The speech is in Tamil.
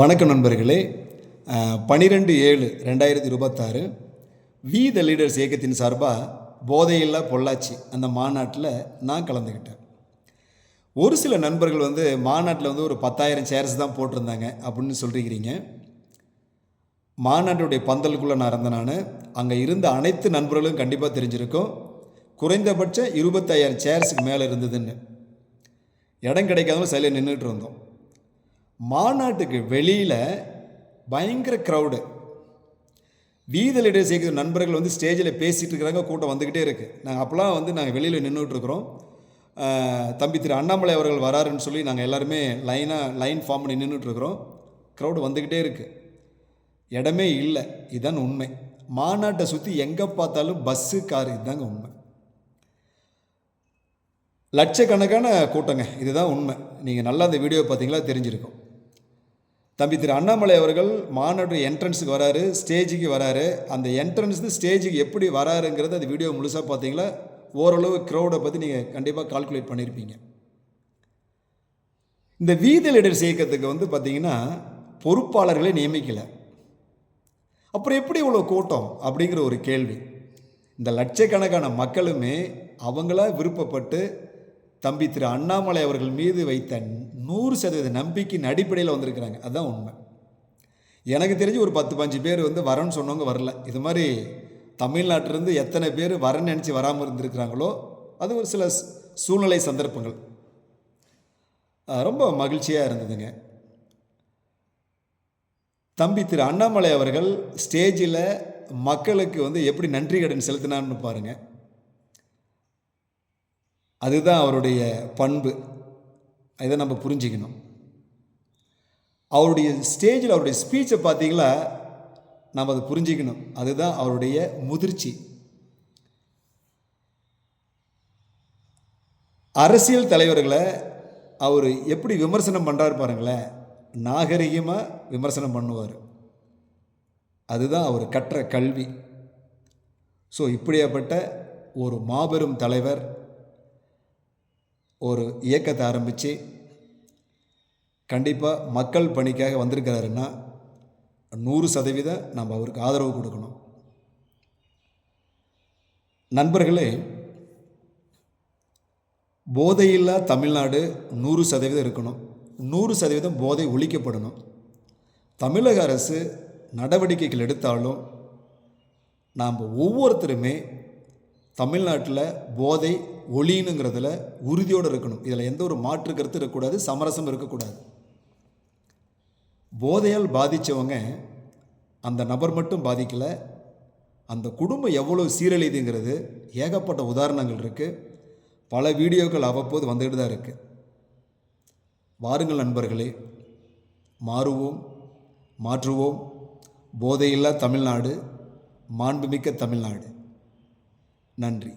வணக்கம் நண்பர்களே. 12/7/2026 வி த லீடர்ஸ் இயக்கத்தின் சார்பாக போதையில்லா பொள்ளாச்சி அந்த மாநாட்டில் நான் கலந்துக்கிட்டேன். ஒரு சில நண்பர்கள் மாநாட்டில் ஒரு 10,000 சேர்ஸ் தான் போட்டிருந்தாங்க அப்படின்னு சொல்லிக்கிறீங்க. மாநாட்டுடைய பந்தலுக்குள்ளே நான் இருந்தேன். அங்கே இருந்த அனைத்து நண்பர்களும் கண்டிப்பாக தெரிஞ்சிருக்கும். குறைந்தபட்சம் 25,000 சேர்ஸுக்கு மேலே இருந்ததுன்னு. இடம் கிடைக்காதவங்க சைடில் நின்றுட்டு இருந்தோம். மாநாட்டுக்கு வெளியில் பயங்கர க்ரௌடு. வீத லீடர்ஸ் இயக்க நண்பர்கள் ஸ்டேஜில் பேசிகிட்டு இருக்கிறாங்க, கூட்டம் வந்துக்கிட்டே இருக்குது. நாங்கள் அப்போலாம் நாங்கள் வெளியில் நின்றுட்டுருக்குறோம். தம்பி திரு அண்ணாமலை அவர்கள் வராருன்னு சொல்லி நாங்கள் எல்லாருமே லைன் ஃபார்ம் பண்ணி நின்றுட்டுருக்குறோம். க்ரௌடு வந்துக்கிட்டே இருக்குது, இடமே இல்லை. இதுதான் உண்மை. மாநாட்டை சுற்றி எங்கே பார்த்தாலும் பஸ்ஸு, காரு, இதுதாங்க உண்மை. லட்சக்கணக்கான கூட்டங்க, இதுதான் உண்மை. நீங்கள் நல்லா அந்த வீடியோ பார்த்தீங்களா தெரிஞ்சிருக்கும். தம்பி திரு அண்ணாமலை அவர்கள் மாநாட்டு என்ட்ரன்ஸுக்கு வராரு, ஸ்டேஜுக்கு வராரு. அந்த என்ட்ரன்ஸ் ஸ்டேஜுக்கு எப்படி வராருங்கிறது அந்த வீடியோ முழுசாக பார்த்தீங்களா, ஓரளவு க்ரௌடை பற்றி நீங்கள் கண்டிப்பாக கால்குலேட் பண்ணியிருப்பீங்க. இந்த வீத லீடர்ஸ் இயக்கத்துக்கு பார்த்தீங்கன்னா பொறுப்பாளர்களே நியமிக்கலை. அப்புறம் எப்படி இவ்வளோ கூட்டம் அப்படிங்கிற ஒரு கேள்வி. இந்த லட்சக்கணக்கான மக்களுமே அவங்களா விருப்பப்பட்டு தம்பி திரு அண்ணாமலை அவர்கள் மீது வைத்த 100% நம்பிக்கையின் அடிப்படையில் வந்திருக்கிறாங்க. அதுதான் உண்மை. எனக்கு தெரிஞ்சு ஒரு 10-15 பேர் வரேன்னு சொன்னவங்க வரல. இது மாதிரி தமிழ்நாட்டிலேருந்து எத்தனை பேர் வரேன்னு நினச்சி வராமல் இருந்திருக்கிறாங்களோ அது ஒரு சில சூழ்நிலை சந்தர்ப்பங்கள். ரொம்ப மகிழ்ச்சியாக இருந்ததுங்க. தம்பி திரு அண்ணாமலை அவர்கள் ஸ்டேஜில் மக்களுக்கு எப்படி நன்றி கடன் செலுத்தினான்னு பாருங்கள். அதுதான் அவருடைய பண்பு. இதை நம்ம புரிஞ்சிக்கணும். அவருடைய ஸ்டேஜில் அவருடைய ஸ்பீச்சை பார்த்தீங்களா, நம்ம அதை புரிஞ்சிக்கணும். அதுதான் அவருடைய முதிர்ச்சி. அரசியல் தலைவர்களை அவர் எப்படி விமர்சனம் பண்ணுறாரு பாருங்களேன். நாகரிகமாக விமர்சனம் பண்ணுவார். அதுதான் அவர் கற்ற கல்வி. ஸோ இப்படியாப்பட்ட ஒரு மாபெரும் தலைவர் ஒரு இயக்கத்தை ஆரம்பித்து கண்டிப்பாக மக்கள் பணிக்காக வந்திருக்கிறாருன்னா 100% நம்ம அவருக்கு ஆதரவு கொடுக்கணும். நண்பர்களே, போதையில்லா தமிழ்நாடு 100% இருக்கணும். 100% போதை ஒழிக்கப்படணும். தமிழக அரசு நடவடிக்கைகள் எடுத்தாலும் நாம் ஒவ்வொருத்தருமே தமிழ்நாட்டில் போதை ஒழியணுங்கிறதுல உறுதியோடு இருக்கணும். இதில் எந்த ஒரு மாற்று கருத்து இருக்கக்கூடாது, சமரசம் இருக்கக்கூடாது. போதையால் பாதித்தவங்க அந்த நபர் மட்டும் பாதிக்கலை, அந்த குடும்பம் எவ்வளோ சீரழிதுங்கிறது ஏகப்பட்ட உதாரணங்கள் இருக்குது. பல வீடியோக்கள் அவ்வப்போது வந்துக்கிட்டு தான் இருக்குது. வாருங்கள் நண்பர்களே, மாறுவோம், மாற்றுவோம். போதையில்லா தமிழ்நாடு, மாண்புமிக்க தமிழ்நாடு. நன்றி.